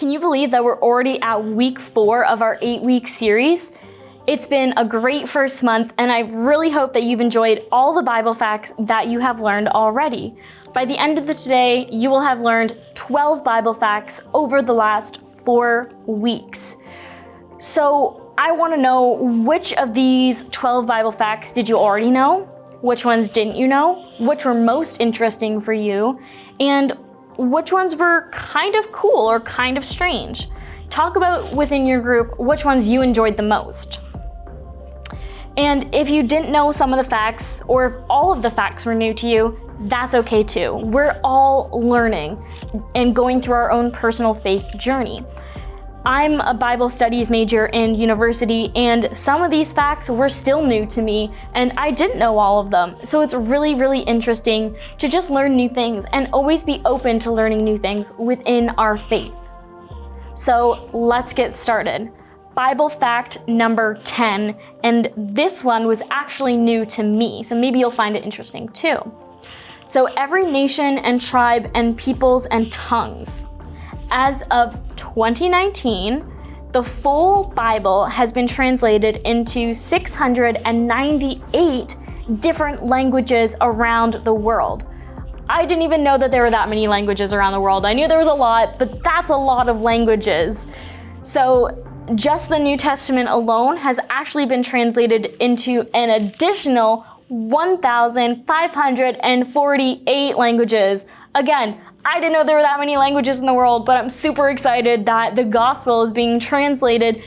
Can you believe that we're already at week 4 of our 8-week series? It's been a great first month, and I really hope that you've enjoyed all the Bible facts that you have learned already. By the end of today, you will have learned 12 Bible facts over the last 4 weeks. So I want to know, which of these 12 Bible facts did you already know? Which ones didn't you know? Which were most interesting for you? And which ones were kind of cool or kind of strange? Talk about within your group which ones you enjoyed the most. And if you didn't know some of the facts, or if all of the facts were new to you, that's okay too. We're all learning and going through our own personal faith journey. I'm a Bible studies major in university, and some of these facts were still new to me, and I didn't know all of them. So it's really, really interesting to just learn new things and always be open to learning new things within our faith. So let's get started. Bible fact number 10, and this one was actually new to me, so maybe you'll find it interesting too. So every nation and tribe and peoples and tongues. As of 2019, the full Bible has been translated into 698 different languages around the world. I didn't even know that there were that many languages around the world. I knew there was a lot, but that's a lot of languages. So just the New Testament alone has actually been translated into an additional 1,548 languages. Again, I didn't know there were that many languages in the world, but I'm super excited that the gospel is being translated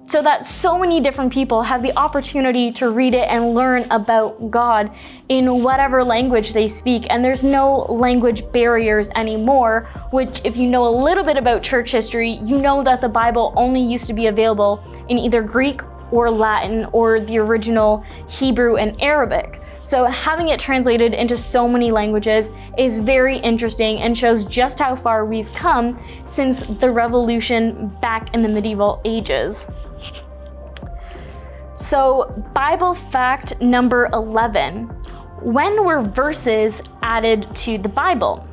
so that so many different people have the opportunity to read it and learn about God in whatever language they speak. And there's no language barriers anymore, which, if you know a little bit about church history, you know that the Bible only used to be available in either Greek or Latin or the original Hebrew and Arabic. So having it translated into so many languages is very interesting and shows just how far we've come since the revolution back in the medieval ages. So Bible fact number 11, when were verses added to the Bible?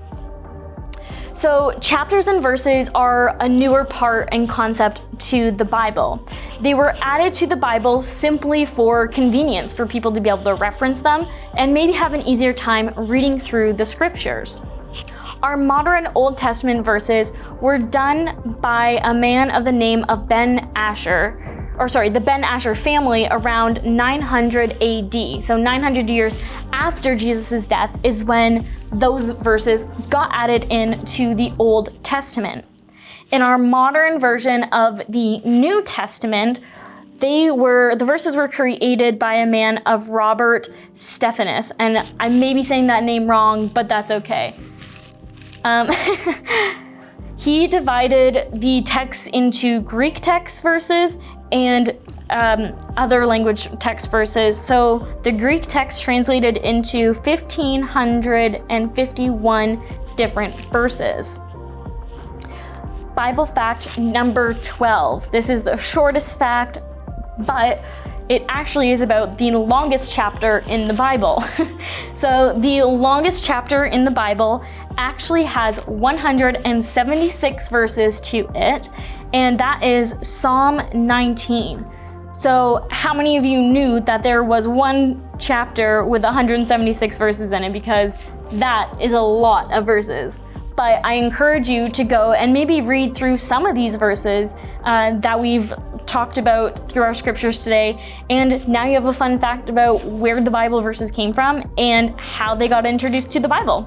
So chapters and verses are a newer part and concept to the Bible. They were added to the Bible simply for convenience, for people to be able to reference them and maybe have an easier time reading through the scriptures. Our modern Old Testament verses were done by a man of the name of the Ben Asher family around 900 AD. So 900 years after Jesus' death is when those verses got added into the Old Testament. In our modern version of the New Testament, the verses were created by a man of Robert Stephanus, and I may be saying that name wrong, but that's okay. He divided the text into Greek text verses and other language text verses. So the Greek text translated into 1,551 different verses. Bible fact number 12. This is the shortest fact, but it actually is about the longest chapter in the Bible. So the longest chapter in the Bible actually has 176 verses to it, and that is Psalm 19. So how many of you knew that there was one chapter with 176 verses in it? Because that is a lot of verses. But I encourage you to go and maybe read through some of these verses that we've talked about through our scriptures today, and now you have a fun fact about where the Bible verses came from and how they got introduced to the Bible.